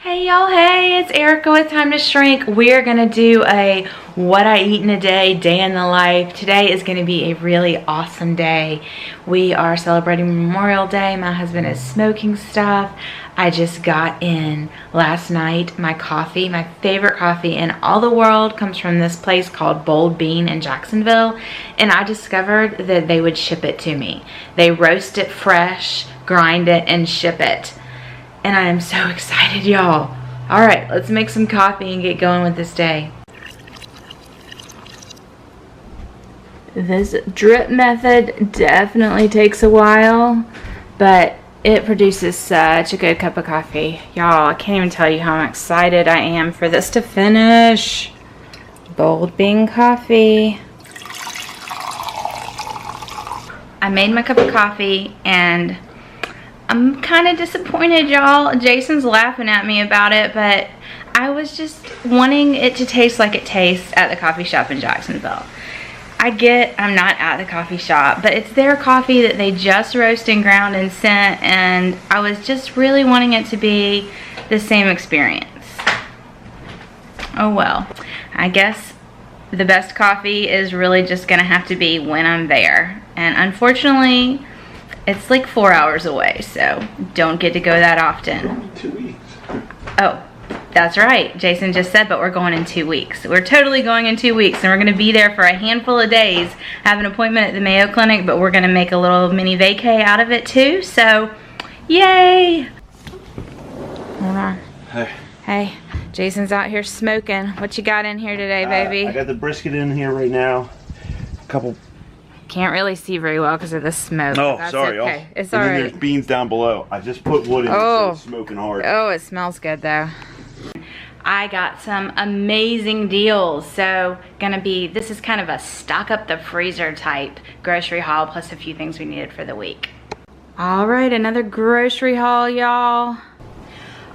Hey y'all, hey, it's Erica with TimetoShrink. We're gonna do a what I eat in a day in the life. Today is gonna be a really awesome day. We are celebrating Memorial Day. My husband is smoking stuff. I just got in last night my coffee. My favorite coffee in all the world comes from this place called Bold Bean in Jacksonville, and I discovered that they would ship it to me. They roast it fresh, grind it, and ship it. And I am so excited, y'all. All right, let's make some coffee and get going with this day. This drip method definitely takes a while, but it produces such a good cup of coffee. Y'all, I can't even tell you how excited I am for this to finish. Bold Bean coffee. I made my cup of coffee and I'm kind of disappointed, y'all. Jason's laughing at me about it, but I was just wanting it to taste like it tastes at the coffee shop in Jacksonville. I get I'm not at the coffee shop, but it's their coffee that they just roast and ground and sent, and I was just really wanting it to be the same experience. Oh well, I guess the best coffee is really just gonna have to be when I'm there, and unfortunately it's like 4 hours away, so don't get to go that often. 2 weeks. Oh, that's right. Jason just said, but we're going in 2 weeks. We're totally going in 2 weeks, and we're going to be there for a handful of days. I have an appointment at the Mayo Clinic, but we're going to make a little mini vacay out of it too, so yay! Hold on. Hey. Hey, Jason's out here smoking. What you got in here today, baby? I got the brisket in here right now. A couple. Can't really see very well because of the smoke. Oh, that's sorry. okay. It's and all then right. there's beans down below. I just put wood in so it's smoking hard. Oh, it smells good though. I got some amazing deals. So this is kind of a stock up the freezer type grocery haul plus a few things we needed for the week. All right, another grocery haul, y'all.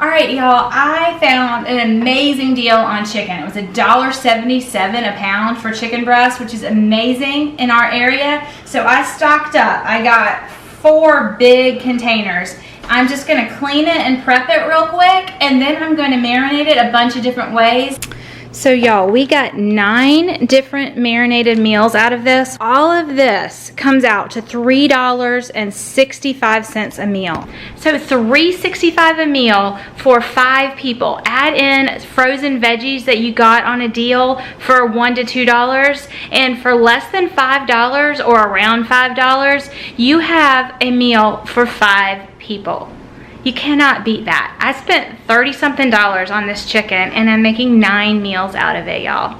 All right, y'all, I found an amazing deal on chicken. It was $1.77 a pound for chicken breast, which is amazing in our area. So I stocked up. I got 4 big containers. I'm just gonna clean it and prep it real quick, and then I'm going to marinate it a bunch of different ways. So y'all, we got 9 different marinated meals out of this. All of this comes out to $3.65 a meal. So $3.65 a meal for 5 people. Add in frozen veggies that you got on a deal for $1 to $2, and for less than $5 or around $5, you have a meal for 5 people. You cannot beat that. I spent $30-something on this chicken, and I'm making 9 meals out of it, y'all.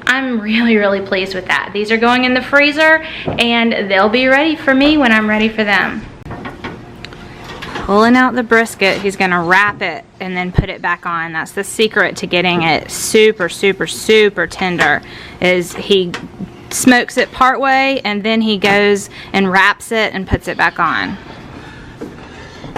I'm really, really pleased with that. These are going in the freezer, and they'll be ready for me when I'm ready for them. Pulling out the brisket, he's gonna wrap it and then put it back on. That's the secret to getting it super, super, super tender, is he smokes it part way, and then he goes and wraps it and puts it back on.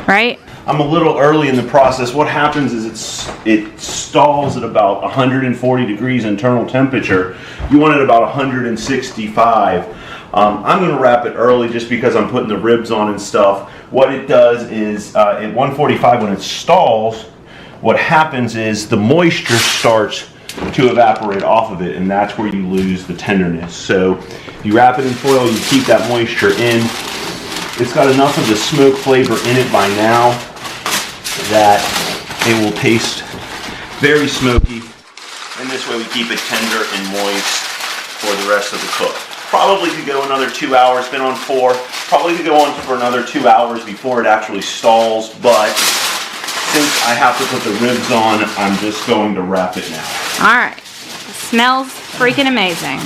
Right? I'm a little early in the process. What happens is it stalls at about 140 degrees internal temperature. You want it about 165. I'm going to wrap it early just because I'm putting the ribs on and stuff. What it does is at 145, when it stalls, what happens is the moisture starts to evaporate off of it, and that's where you lose the tenderness. So you wrap it in foil, you keep that moisture in. It's got enough of the smoke flavor in it by now that it will taste very smoky, and this way we keep it tender and moist for the rest of the cook. Probably could go another 2 hours, been on 4. Probably could go on for another 2 hours before it actually stalls, but since I have to put the ribs on, I'm just going to wrap it now. All right, it smells freaking amazing.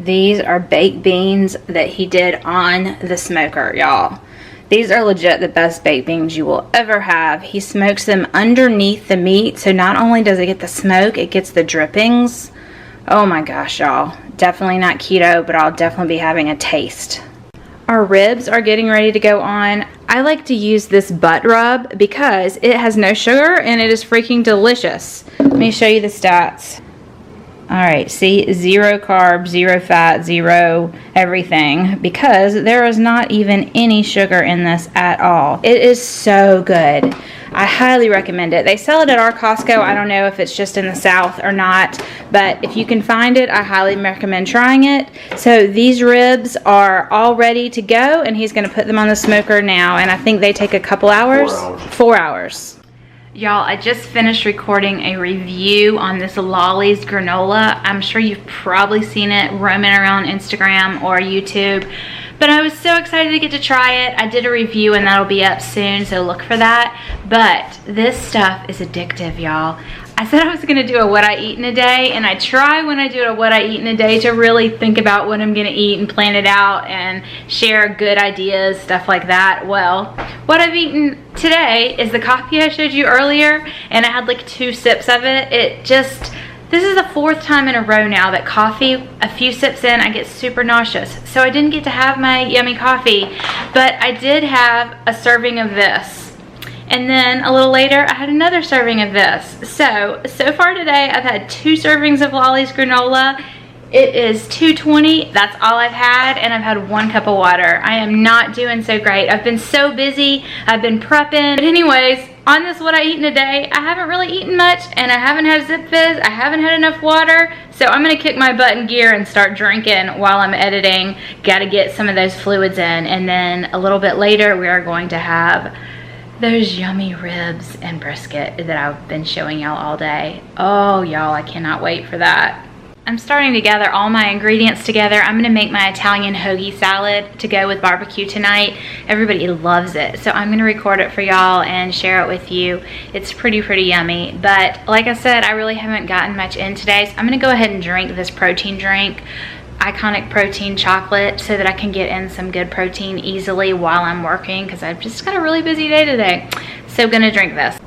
These are baked beans that he did on the smoker, y'all. These are legit the best baked beans you will ever have. He smokes them underneath the meat, so not only does it get the smoke, it gets the drippings. Oh my gosh, y'all. Definitely not keto, but I'll definitely be having a taste. Our ribs are getting ready to go on. I like to use this butt rub because it has no sugar and it is freaking delicious. Let me show you the stats. All right, see, 0 carbs, 0 fat, 0 everything, because there is not even any sugar in this at all. It is so good. I highly recommend it. They sell it at our Costco. I don't know if it's just in the South or not, but if you can find it, I highly recommend trying it. So these ribs are all ready to go, and he's gonna put them on the smoker now, and I think they take a couple hours. 4 hours. 4 hours. Y'all, I just finished recording a review on this Lolly's granola. I'm sure you've probably seen it roaming around Instagram or YouTube, but I was so excited to get to try it. I did a review and that'll be up soon, so look for that. But this stuff is addictive, y'all. I said I was gonna do a what I eat in a day, and I try when I do a what I eat in a day to really think about what I'm gonna eat and plan it out and share good ideas, stuff like that. Well, what I've eaten today is the coffee I showed you earlier, and I had like 2 sips of it. This is the 4th time in a row now that coffee, a few sips in, I get super nauseous. So I didn't get to have my yummy coffee, but I did have a serving of this. And then a little later, I had another serving of this. So far today, I've had 2 servings of Lolly's granola. It is 2:20, that's all I've had, and I've had 1 cup of water. I am not doing so great. I've been so busy, I've been prepping. But anyways, on this what I eat in a day, I haven't really eaten much, and I haven't had Zip Fizz, I haven't had enough water, so I'm gonna kick my butt in gear and start drinking while I'm editing. Gotta get some of those fluids in, and then a little bit later, we are going to have those yummy ribs and brisket that I've been showing y'all all day. Oh, y'all, I cannot wait for that. I'm starting to gather all my ingredients together. I'm gonna make my Italian hoagie salad to go with barbecue tonight. Everybody loves it, so I'm gonna record it for y'all and share it with you. It's pretty yummy, but like I said, I really haven't gotten much in today, so I'm gonna go ahead and drink this protein drink, Iconic Protein Chocolate, so that I can get in some good protein easily while I'm working, because I've just got a really busy day today. So gonna drink this.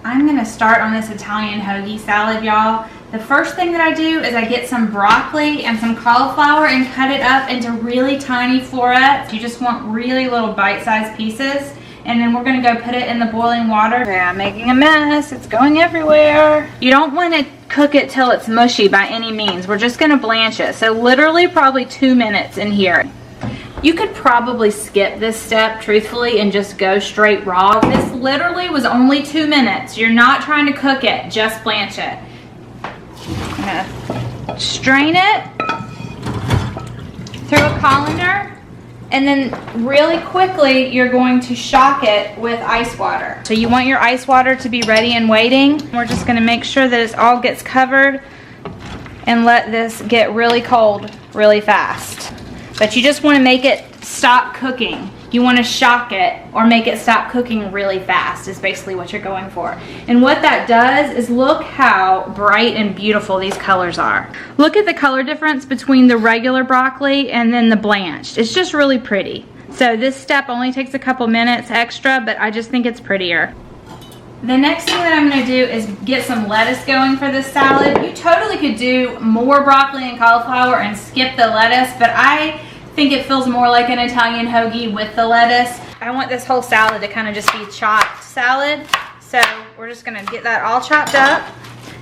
I'm gonna start on this Italian hoagie salad, y'all. The first thing that I do is I get some broccoli and some cauliflower and cut it up into really tiny florets. You just want really little bite-sized pieces. And then we're gonna go put it in the boiling water. Okay, I'm making a mess, it's going everywhere. You don't wanna cook it till it's mushy by any means. We're just gonna blanch it. So literally probably 2 minutes in here. You could probably skip this step, truthfully, and just go straight raw. This literally was only 2 minutes. You're not trying to cook it, just blanch it. I'm gonna strain it through a colander, and then really quickly you're going to shock it with ice water. So you want your ice water to be ready and waiting. We're just gonna make sure that it all gets covered and let this get really cold really fast. But you just wanna make it stop cooking. You wanna shock it or make it stop cooking really fast is basically what you're going for. And what that does is look how bright and beautiful these colors are. Look at the color difference between the regular broccoli and then the blanched. It's just really pretty. So this step only takes a couple minutes extra, but I just think it's prettier. The next thing that I'm gonna do is get some lettuce going for this salad. You totally could do more broccoli and cauliflower and skip the lettuce, but I think it feels more like an Italian hoagie with the lettuce. I want this whole salad to kind of just be chopped salad. So we're just gonna get that all chopped up,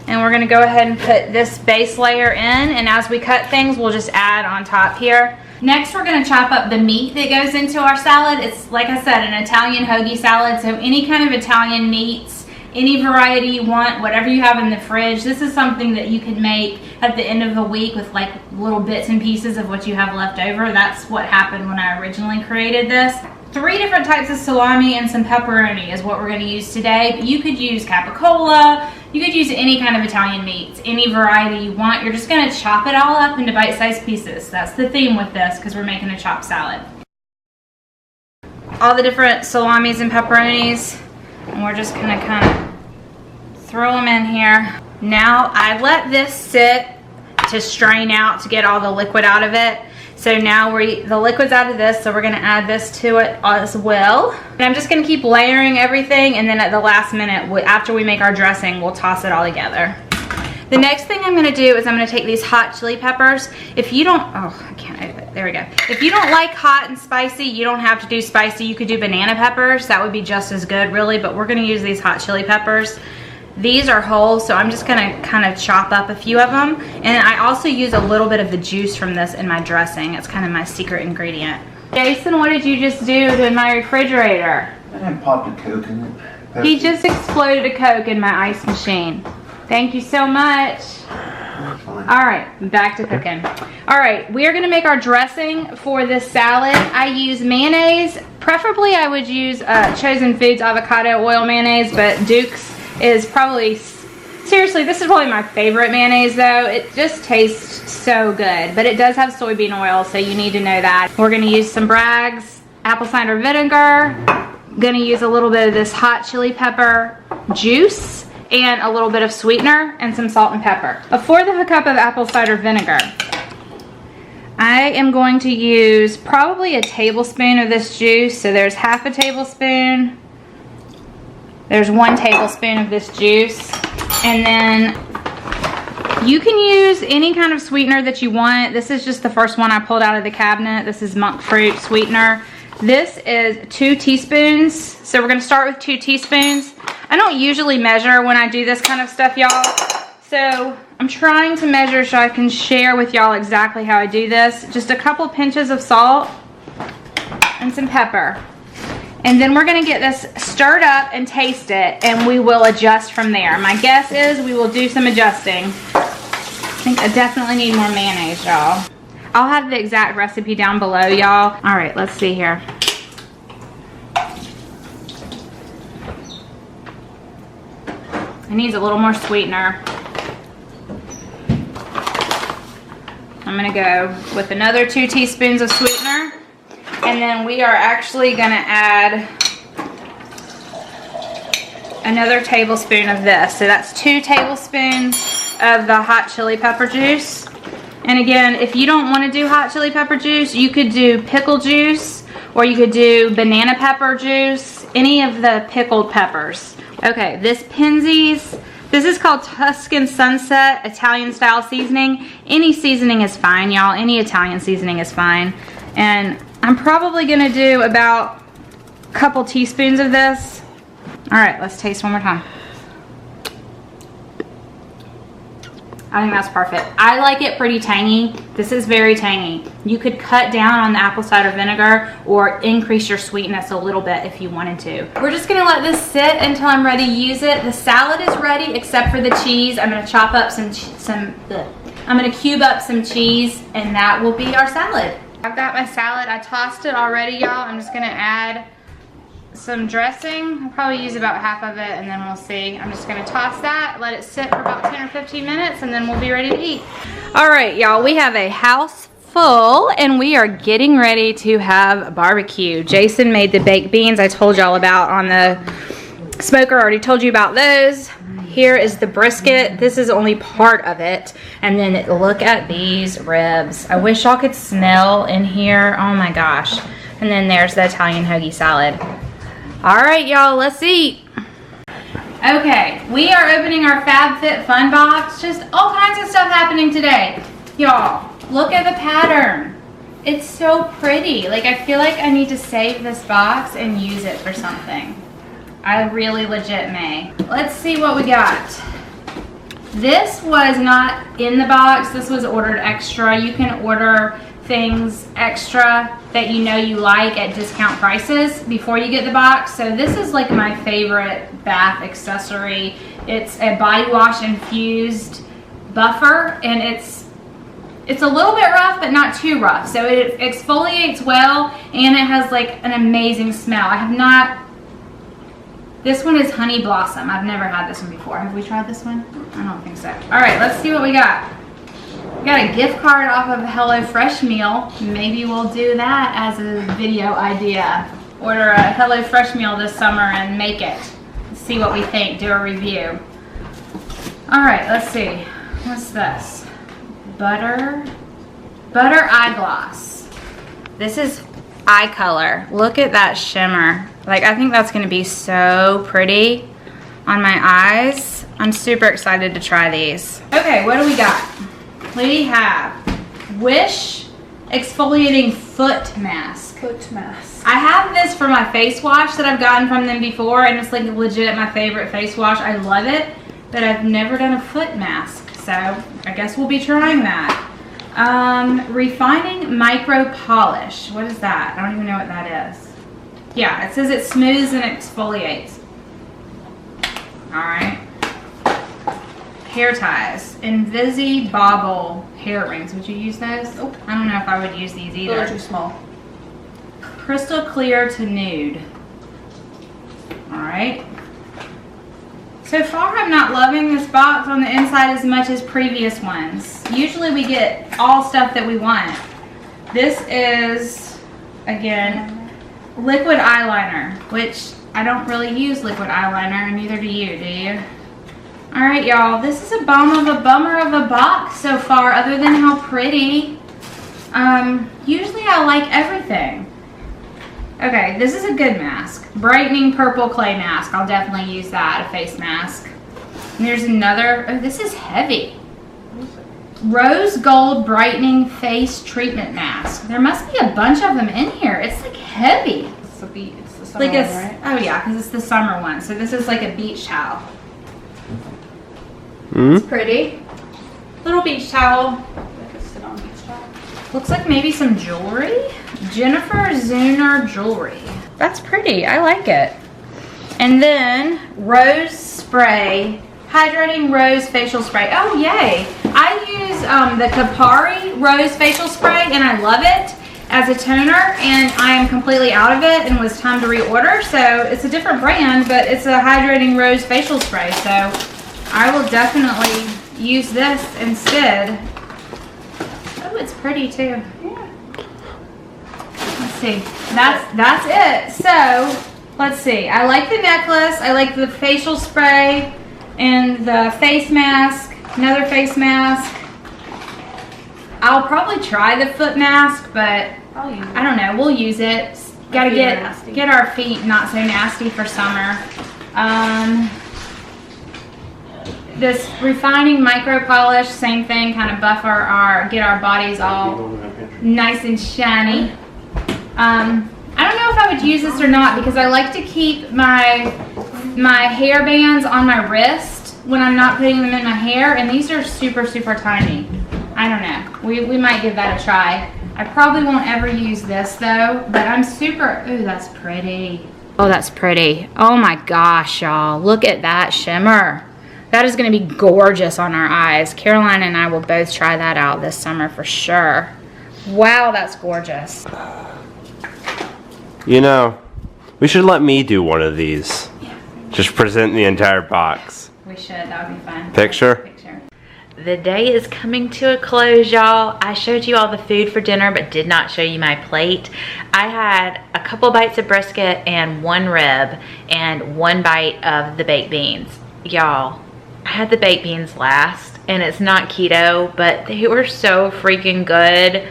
and we're gonna go ahead and put this base layer in, and as we cut things, we'll just add on top here. Next, we're gonna chop up the meat that goes into our salad. It's, like I said, an Italian hoagie salad, so any kind of Italian meats, any variety you want, whatever you have in the fridge. This is something that you could make at the end of the week with like little bits and pieces of what you have left over. That's what happened when I originally created this. 3 different types of salami and some pepperoni is what we're going to use today. But you could use capicola, you could use any kind of Italian meats, any variety you want. You're just going to chop it all up into bite-sized pieces. That's the theme with this because we're making a chopped salad. All the different salamis and pepperonis, and we're just going to kind of throw them in here. Now I let this sit to strain out to get all the liquid out of it. So now the liquid's out of this, so we're gonna add this to it as well. And I'm just gonna keep layering everything, and then at the last minute, after we make our dressing, we'll toss it all together. The next thing I'm gonna do is I'm gonna take these hot chili peppers. If you don't, oh, I can't edit it. There we go. If you don't like hot and spicy, you don't have to do spicy. You could do banana peppers. That would be just as good, really, but we're gonna use these hot chili peppers. These are whole, so I'm just gonna kind of chop up a few of them. And I also use a little bit of the juice from this in my dressing. It's kind of my secret ingredient. Jason, what did you just do to my refrigerator? I popped a Coke in it. Pepsi. He just exploded a Coke in my ice machine. Thank you so much. All right, back to cooking. All right, we are gonna make our dressing for this salad. I use mayonnaise. Preferably I would use Chosen Foods avocado oil mayonnaise, but Duke's is probably, seriously, this is probably my favorite mayonnaise though. It just tastes so good, but it does have soybean oil, so you need to know that. We're gonna use some Bragg's apple cider vinegar. Gonna use a little bit of this hot chili pepper juice and a little bit of sweetener and some salt and pepper. A 1/4 cup of apple cider vinegar. I am going to use probably a tablespoon of this juice. So there's 1/2 tablespoon. There's 1 tablespoon of this juice. And then you can use any kind of sweetener that you want. This is just the first one I pulled out of the cabinet. This is monk fruit sweetener. This is 2 teaspoons. So we're gonna start with 2 teaspoons. I don't usually measure when I do this kind of stuff, y'all. So I'm trying to measure so I can share with y'all exactly how I do this. Just a couple pinches of salt and some pepper. And then we're gonna get this stirred up and taste it, and we will adjust from there. My guess is we will do some adjusting. I think I definitely need more mayonnaise, y'all. I'll have the exact recipe down below, y'all. All right, let's see here. It needs a little more sweetener. I'm gonna go with another 2 teaspoons of sweetener. And then we are actually gonna add another tablespoon of this. So that's 2 tablespoons of the hot chili pepper juice. And again, if you don't wanna do hot chili pepper juice, you could do pickle juice, or you could do banana pepper juice, any of the pickled peppers. Okay, this Penzeys, this is called Tuscan Sunset Italian style seasoning. Any seasoning is fine, y'all. Any Italian seasoning is fine. And I'm probably gonna do about a couple teaspoons of this. All right, let's taste one more time. I think that's perfect. I like it pretty tangy. This is very tangy. You could cut down on the apple cider vinegar or increase your sweetness a little bit if you wanted to. We're just gonna let this sit until I'm ready to use it. The salad is ready except for the cheese. I'm gonna chop up I'm gonna cube up some cheese, and that will be our salad. I've got my salad. I tossed it already, y'all. I'm just gonna add some dressing. I'll probably use about half of it, and then we'll see. I'm just gonna toss that, let it sit for about 10 or 15 minutes, and then we'll be ready to eat. All right, y'all, we have a house full, and we are getting ready to have barbecue. Jason made the baked beans I told y'all about on the smoker. I already told you about those. Here is the brisket. This is only part of it. And then look at these ribs. I wish y'all could smell in here. Oh my gosh. And then there's the Italian hoagie salad. All right, y'all, let's eat. Okay, we are opening our FabFitFun box. Just all kinds of stuff happening today. Y'all, look at the pattern. It's so pretty. Like, I feel like I need to save this box and use it for something. I really legit may. Let's see what we got. This was not in the box. This was ordered extra. You can order things extra that you know you like at discount prices before you get the box. So this is like my favorite bath accessory. It's a body wash infused buffer, and it's a little bit rough, but not too rough. So it exfoliates well, and it has like an amazing smell. This one is Honey Blossom. I've never had this one before. Have we tried this one? I don't think so. All right, let's see what we got. We got a gift card off of a HelloFresh meal. Maybe we'll do that as a video idea. Order a HelloFresh meal this summer and make it. See what we think, do a review. All right, let's see. What's this? Butter eye gloss. This is eye color. Look at that shimmer. Like, I think that's gonna be so pretty on my eyes. I'm super excited to try these. Okay, what do we got? We have Wish exfoliating foot mask. I have this for my face wash that I've gotten from them before, and it's like legit my favorite face wash. I love it. but I've never done a foot mask, so I guess we'll be trying that. Refining micro polish. What is that? I don't even know what that is. Yeah, it says it smooths and exfoliates. Alright. Hair ties. Invisi Bobble hair rings. Would you use those? Oh, I don't know if I would use these either. They're too small. Crystal clear to nude. Alright. So far, I'm not loving this box on the inside as much as previous ones. Usually we get all stuff that we want. This is, again, liquid eyeliner, which I don't really use liquid eyeliner, and neither do you? Alright, y'all, this is a bummer of a box so far, other than how pretty. Usually I like everything. Okay, this is a good mask. Brightening purple clay mask. I'll definitely use that, a face mask. And there's another, oh, this is heavy. Rose gold brightening face treatment mask. There must be a bunch of them in here. It's like heavy. It's the summer Like one, right? Oh yeah, because it's the summer one. So this is like a beach towel. Hmm? It's pretty. Little beach towel. I could sit on beach towel. Looks like maybe some jewelry. Jennifer Zuner jewelry. That's pretty. I like it. And then rose spray, hydrating rose facial spray. Oh yay! I use the Kapari rose facial spray, and I love it as a toner. And I am completely out of it, and it was time to reorder. So it's a different brand, but it's a hydrating rose facial spray. So I will definitely use this instead. Oh, it's pretty too. Yeah. Let's see. That's it. So let's see. I like the necklace. I like the facial spray and the face mask. Another face mask. I'll probably try the foot mask, but I'll use it. I don't know. We'll use it. Gotta feet are nasty. get our feet not so nasty for summer. This refining micro polish, same thing. Kind of buffer get our bodies all nice and shiny. I don't know if I would use this or not, because I like to keep my hair bands on my wrist when I'm not putting them in my hair, and these are super, super tiny. I don't know. We might give that a try. I probably won't ever use this though, but I'm super, ooh, that's pretty. Oh, that's pretty. Oh my gosh, y'all. Look at that shimmer. That is gonna be gorgeous on our eyes. Caroline and I will both try that out this summer for sure. Wow, that's gorgeous. You know, we should let me do one of these. Yeah. Just present the entire box. We should, that would be fun. Picture? The day is coming to a close, y'all. I showed you all the food for dinner, but did not show you my plate. I had a couple bites of brisket and one rib and one bite of the baked beans. Y'all, I had the baked beans last, and it's not keto, but they were so freaking good.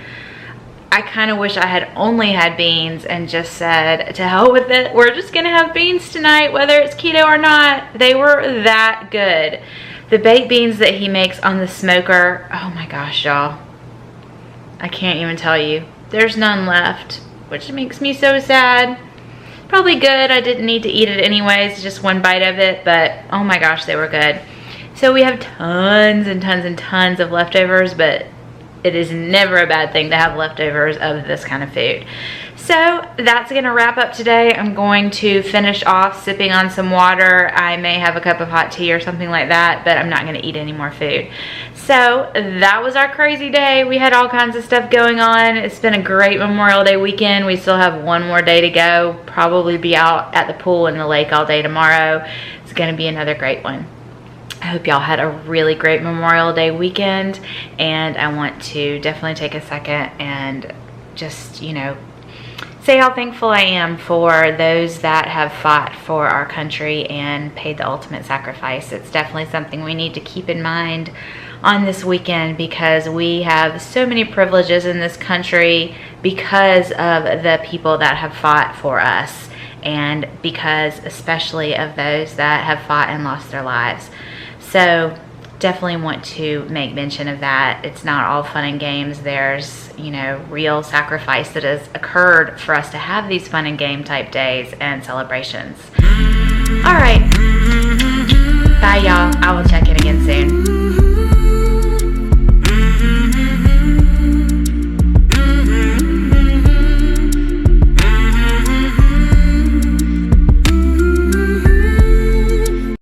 I kind of wish I had only had beans and just said, to hell with it, we're just gonna have beans tonight, whether it's keto or not. They were that good. The baked beans that he makes on the smoker, oh my gosh, y'all. I can't even tell you. There's none left, which makes me so sad. Probably good, I didn't need to eat it anyways, just one bite of it, but oh my gosh, they were good. So we have tons and tons and tons of leftovers, but it is never a bad thing to have leftovers of this kind of food. So that's gonna wrap up today. I'm going to finish off sipping on some water. I may have a cup of hot tea or something like that, but I'm not gonna eat any more food. So that was our crazy day. We had all kinds of stuff going on. It's been a great Memorial Day weekend. We still have one more day to go. Probably be out at the pool in the lake all day tomorrow. It's gonna be another great one. I hope y'all had a really great Memorial Day weekend, and I want to definitely take a second and just, you know, say how thankful I am for those that have fought for our country and paid the ultimate sacrifice. It's definitely something we need to keep in mind on this weekend, because we have so many privileges in this country because of the people that have fought for us, and because especially of those that have fought and lost their lives. So definitely want to make mention of that. It's not all fun and games. There's, you know, real sacrifice that has occurred for us to have these fun and game type days and celebrations. All right.